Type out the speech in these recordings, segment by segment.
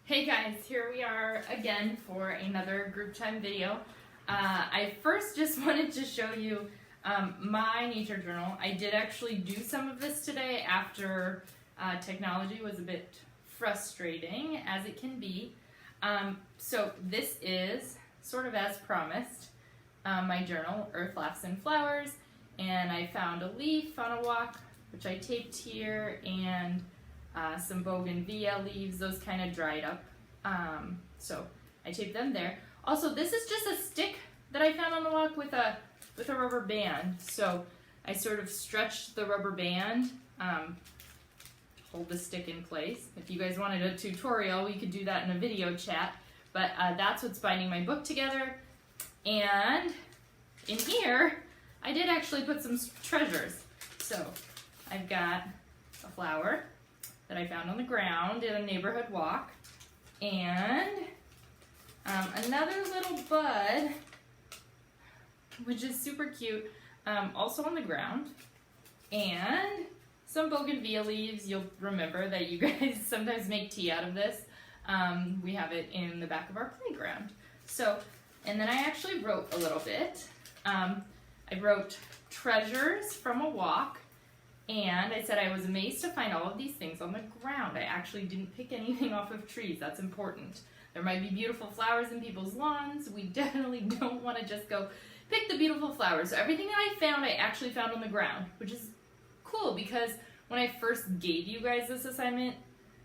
Hey guys, here we are again for another group time video. I first just wanted to show you my nature journal. I did actually do some of this today after technology was a bit frustrating, as it can be. So this is, sort of as promised, my journal, Earth, Laughs, and Flowers, and I found a leaf on a walk, which I taped here, and some bougainvillea leaves. Those kind of dried up, so I taped them there. Also, this is just a stick that I found on the walk with a rubber band. So I sort of stretched the rubber band, hold the stick in place. If you guys wanted a tutorial, we could do that in a video chat. But that's what's binding my book together. And in here, I did actually put some treasures. So I've got a flower that I found on the ground in a neighborhood walk, and another little bud, which is super cute, also on the ground, and some bougainvillea leaves. You'll remember that you guys sometimes make tea out of this. We have it in the back of our playground. So, and then I actually wrote a little bit. I wrote treasures from a walk. And I said I was amazed to find all of these things on the ground. I actually didn't pick anything off of trees. That's important. There might be beautiful flowers in people's lawns. We definitely don't want to just go pick the beautiful flowers. So everything that I found, I actually found on the ground, which is cool because when I first gave you guys this assignment,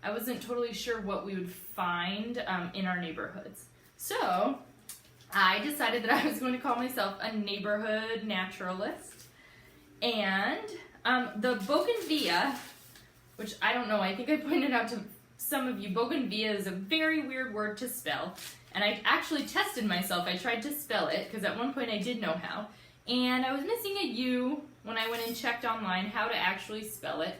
I wasn't totally sure what we would find in our neighborhoods. So I decided that I was going to call myself a neighborhood naturalist. And the bougainvillea, which I don't know, I think I pointed out to some of you, bougainvillea is a very weird word to spell, and I actually tested myself. I tried to spell it, because at one point I did know how, and I was missing a U when I went and checked online how to actually spell it,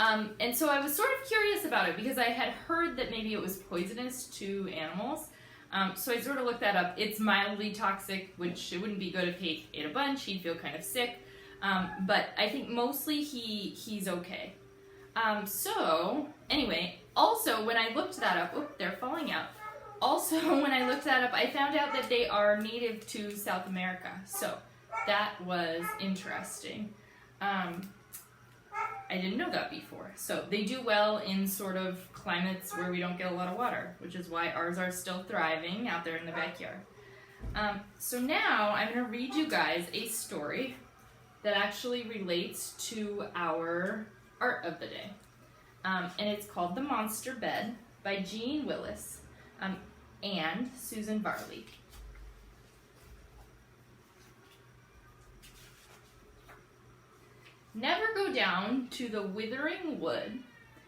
and so I was sort of curious about it, because I had heard that maybe it was poisonous to animals, so I sort of looked that up. It's mildly toxic, which it wouldn't be good if he ate a bunch. He'd feel kind of sick. But I think mostly he's okay. So anyway, also when I looked that up, oh, they're falling out. Also, when I looked that up, I found out that they are native to South America. So that was interesting. I didn't know that before. So they do well in sort of climates where we don't get a lot of water, which is why ours are still thriving out there in the backyard. So now I'm going to read you guys a story that actually relates to our art of the day. And it's called The Monster Bed by Jean Willis and Susan Varley. Never go down to the withering wood.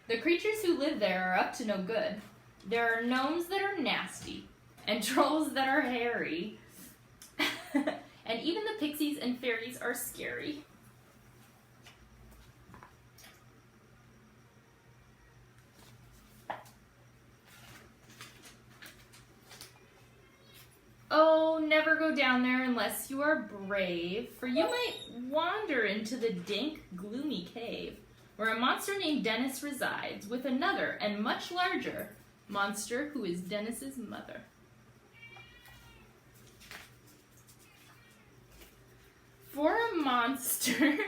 The creatures who live there are up to no good. There are gnomes that are nasty, and trolls that are hairy, and even the pixies and fairies are scary. Oh, never go down there unless you are brave, for you might wander into the dank, gloomy cave, where a monster named Dennis resides, with another and much larger monster who is Dennis's mother. For a monster,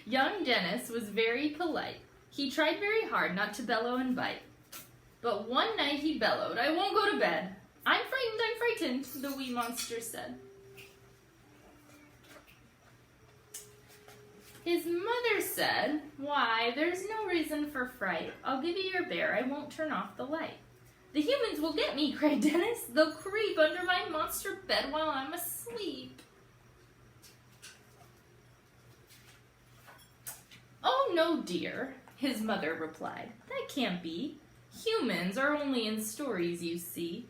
young Dennis was very polite. He tried very hard not to bellow and bite. But one night he bellowed, "I won't go to bed. I'm frightened, the wee monster said." His mother said, "Why, there's no reason for fright. I'll give you your bear. I won't turn off the light." "The humans will get me," cried Dennis. "They'll creep under my monster bed while I'm asleep." "Oh, no, dear," his mother replied. "That can't be. Humans are only in stories, you see.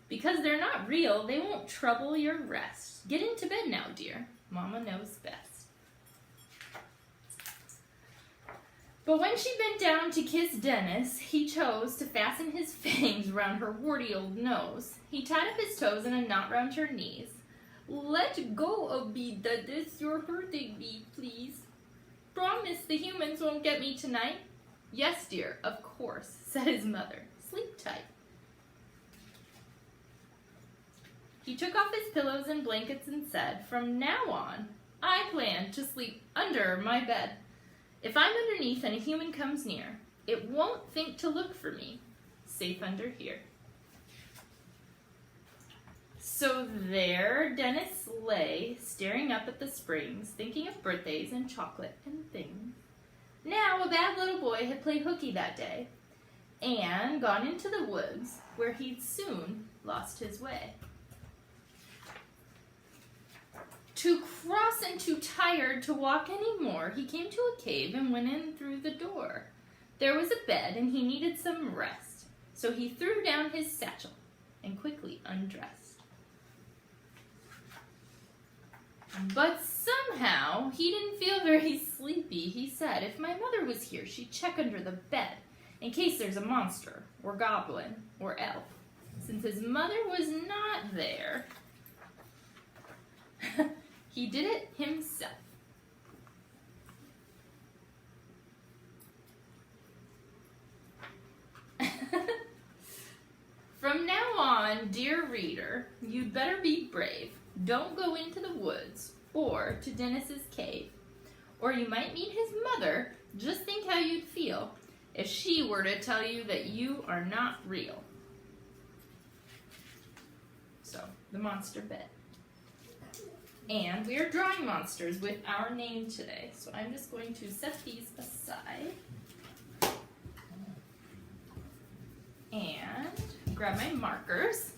Because they're not real, they won't trouble your rest. Get into bed now, dear. Mama knows best." But when she bent down to kiss Dennis, he chose to fasten his fangs round her warty old nose. He tied up his toes in a knot round her knees. "Let go of me, Dennis. You're hurting me, please. Promise the humans won't get me tonight." "Yes, dear, of course," said his mother. "Sleep tight." He took off his pillows and blankets and said, "From now on, I plan to sleep under my bed. If I'm underneath and a human comes near, it won't think to look for me. Safe under here." So there Dennis lay, staring up at the springs, thinking of birthdays and chocolate and things. Now a bad little boy had played hooky that day and gone into the woods, where he'd soon lost his way. Too cross and too tired to walk any more, he came to a cave and went in through the door. There was a bed and he needed some rest, so he threw down his satchel and quickly undressed. But somehow he didn't feel very sleepy. He said, "If my mother was here, she'd check under the bed in case there's a monster or goblin or elf." Since his mother was not there, he did it himself. From now on, dear reader, you'd better be brave. Don't go into the woods or to Dennis's cave, or you might meet his mother. Just think how you'd feel if she were to tell you that you are not real. So, the monster bed. And we are drawing monsters with our name today. So I'm just going to set these aside. And grab my markers.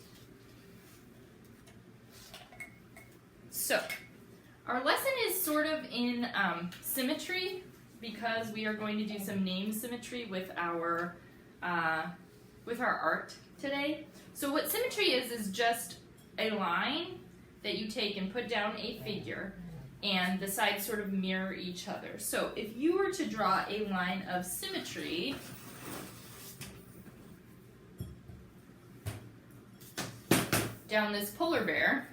So, our lesson is sort of in symmetry, because we are going to do some name symmetry with our art today. So what symmetry is just a line that you take and put down a figure, and the sides sort of mirror each other. So if you were to draw a line of symmetry, down this polar bear,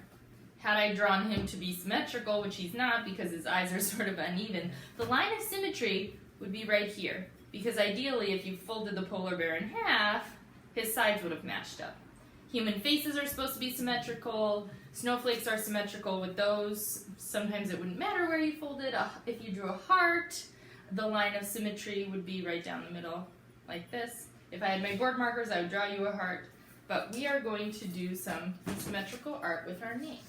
had I drawn him to be symmetrical, which he's not because his eyes are sort of uneven, the line of symmetry would be right here. Because ideally, if you folded the polar bear in half, his sides would have matched up. Human faces are supposed to be symmetrical. Snowflakes are symmetrical with those. Sometimes it wouldn't matter where you folded. If you drew a heart, the line of symmetry would be right down the middle, like this. If I had my board markers, I would draw you a heart. But we are going to do some symmetrical art with our name.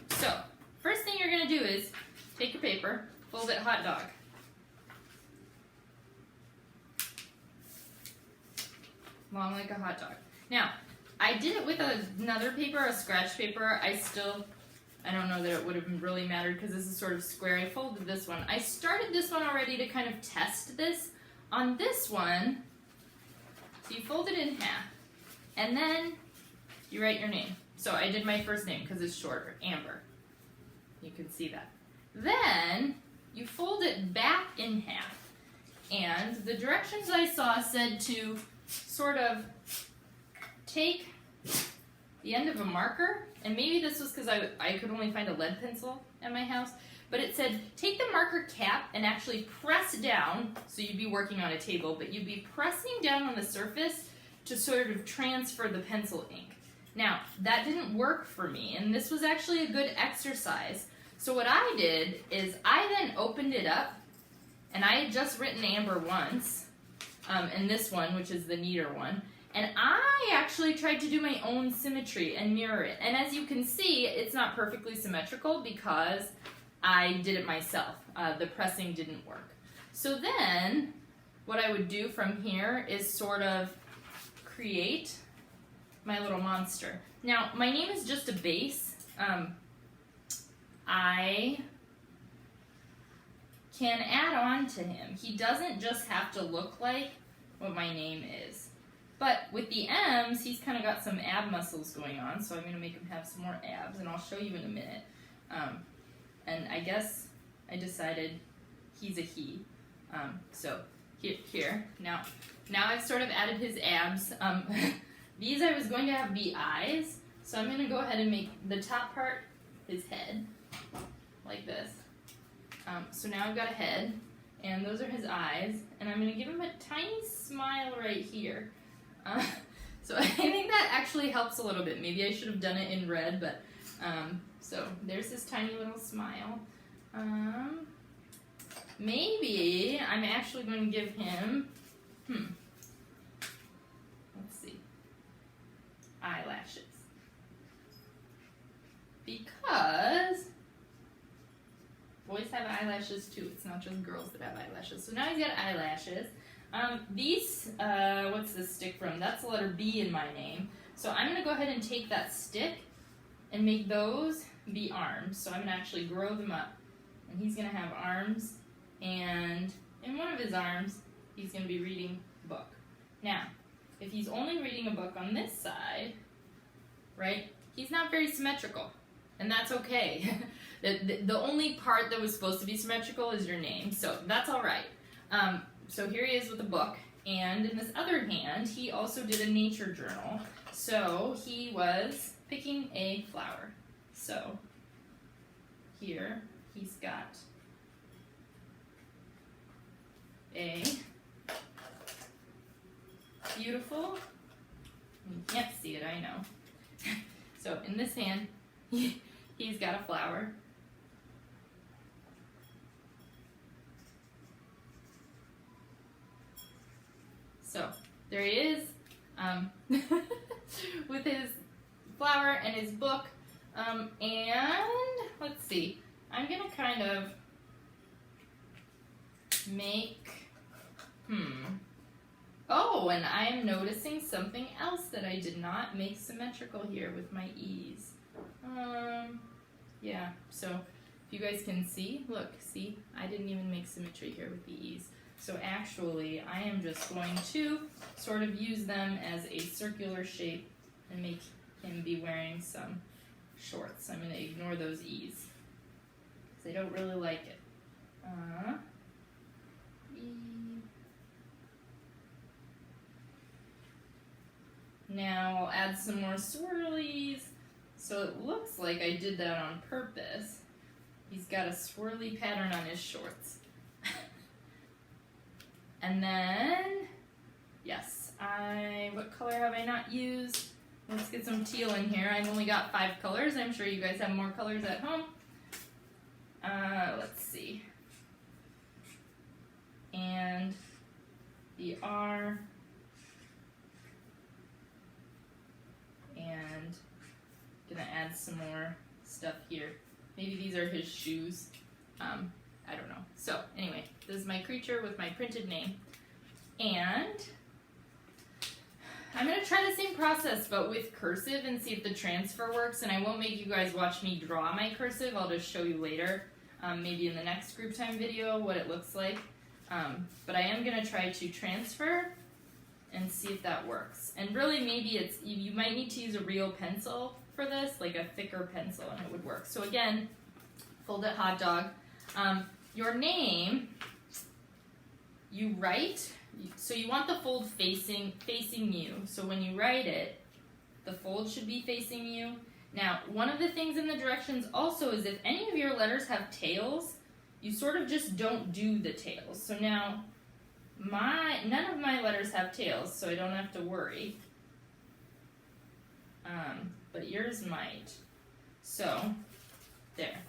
So, first thing you're going to do is take your paper, fold it hot dog. Long like a hot dog. Now, I did it with another paper, a scratch paper. I don't know that it would have really mattered because this is sort of square. I folded this one. I started this one already to kind of test this. On this one, so you fold it in half, and then you write your name. So I did my first name because it's shorter, Amber. You can see that. Then you fold it back in half, and the directions I saw said to sort of take the end of a marker, and maybe this was because I could only find a lead pencil at my house, but it said take the marker cap and actually press down, so you'd be working on a table, but you'd be pressing down on the surface to sort of transfer the pencil ink. Now, that didn't work for me, and this was actually a good exercise. So what I did is I then opened it up, and I had just written Amber once, and this one, which is the neater one, and I actually tried to do my own symmetry and mirror it. And as you can see, it's not perfectly symmetrical because I did it myself. The pressing didn't work. So then, what I would do from here is sort of create my little monster. Now, my name is just a base. I can add on to him. He doesn't just have to look like what my name is. But with the M's, he's kind of got some ab muscles going on, so I'm going to make him have some more abs, and I'll show you in a minute. And I guess I decided he's a he. So here. Now I've sort of added his abs. These I was going to have be eyes, so I'm going to go ahead and make the top part his head, like this. So now I've got a head, and those are his eyes, and I'm going to give him a tiny smile right here. So I think that actually helps a little bit. Maybe I should have done it in red, but so there's this tiny little smile. Maybe I'm actually going to give him, let's see, eyelashes. Because boys have eyelashes too. It's not just girls that have eyelashes. So now he's got eyelashes. These, what's this stick from? That's the letter B in my name. So I'm going to go ahead and take that stick and make those be arms. So I'm going to actually grow them up. And he's going to have arms, and in one of his arms, he's going to be reading a book. Now, if he's only reading a book on this side, right, he's not very symmetrical, and that's okay. The only part that was supposed to be symmetrical is your name, so that's all right. So here he is with a book, and in this other hand, he also did a nature journal. So he was picking a flower. So here he's got a beautiful, you can't see it, I know. So in this hand, he's got a flower. So there he is, with his flower and his book, and let's see, I'm gonna kind of make, oh, and I'm noticing something else that I did not make symmetrical here with my E's. Yeah, so if you guys can see, look, see, I didn't even make symmetry here with the E's. So actually, I am just going to sort of use them as a circular shape and make him be wearing some shorts. I'm going to ignore those E's because I don't really like it. E. Now I'll add some more swirlies. So it looks like I did that on purpose. He's got a swirly pattern on his shorts. And then, yes, what color have I not used? Let's get some teal in here. I've only got 5 colors. I'm sure you guys have more colors at home. Let's see. And the R. And gonna add some more stuff here. Maybe these are his shoes. I don't know. So anyway, this is my creature with my printed name. And I'm going to try the same process but with cursive and see if the transfer works. And I won't make you guys watch me draw my cursive. I'll just show you later, maybe in the next group time video, what it looks like. But I am going to try to transfer and see if that works. And really maybe it's, you might need to use a real pencil for this, like a thicker pencil, and it would work. So again, fold it hot dog. Your name, you write, so you want the fold facing you. So when you write it, the fold should be facing you. Now, one of the things in the directions also is if any of your letters have tails, you sort of just don't do the tails. So now, none of my letters have tails, so I don't have to worry. But yours might. So, there.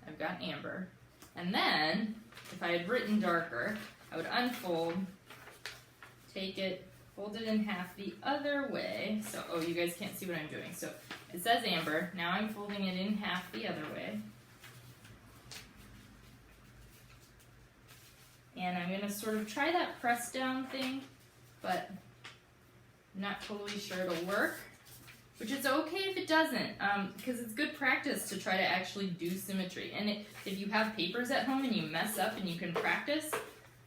I've got amber. And then, if I had written darker, I would unfold, take it, fold it in half the other way. So, oh, you guys can't see what I'm doing. So, it says amber. Now I'm folding it in half the other way. And I'm going to sort of try that press down thing, but I'm not totally sure it'll work. Which is okay if it doesn't, because it's good practice to try to actually do symmetry. And if you have papers at home and you mess up and you can practice,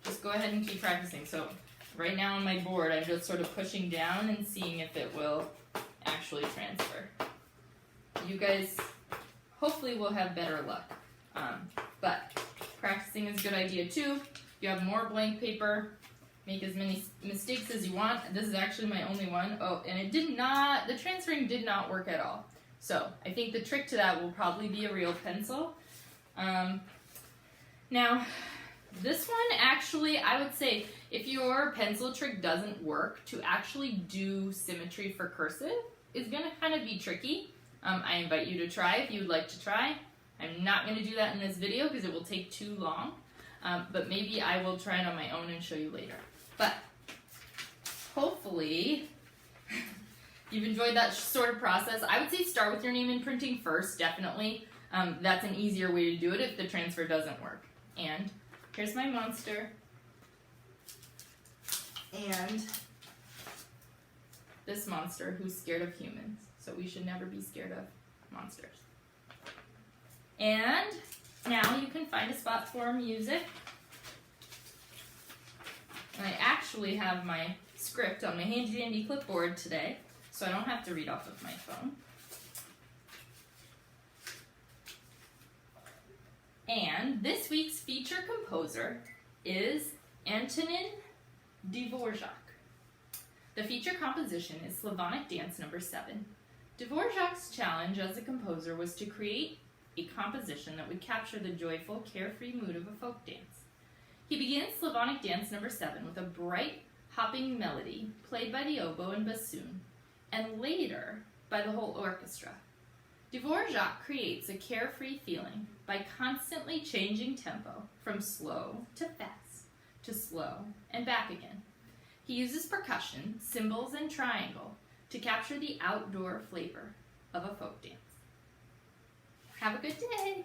just go ahead and keep practicing. So right now on my board, I'm just sort of pushing down and seeing if it will actually transfer. You guys hopefully will have better luck. But practicing is a good idea too. You have more blank paper. Make as many mistakes as you want. This is actually my only one. Oh, and the transferring did not work at all. So I think the trick to that will probably be a real pencil. Now, this one actually, I would say, If your pencil trick doesn't work, to actually do symmetry for cursive is going to kind of be tricky. I invite you to try if you would like to try. I'm not going to do that in this video because it will take too long, but maybe I will try it on my own and show you later. But hopefully you've enjoyed that sort of process. I would say start with your name and printing first, definitely. That's an easier way to do it if the transfer doesn't work. And here's my monster. And this monster who's scared of humans. So we should never be scared of monsters. And now you can find a spot for music. And I actually have my script on my handy dandy clipboard today, so I don't have to read off of my phone. And this week's feature composer is Antonin Dvorak. The feature composition is Slavonic Dance No. 7. Dvorak's challenge as a composer was to create a composition that would capture the joyful, carefree mood of a folk dance. He begins Slavonic Dance No. 7 with a bright, hopping melody played by the oboe and bassoon, and later by the whole orchestra. Dvorak creates a carefree feeling by constantly changing tempo from slow to fast, to slow and back again. He uses percussion, cymbals, and triangle to capture the outdoor flavor of a folk dance. Have a good day!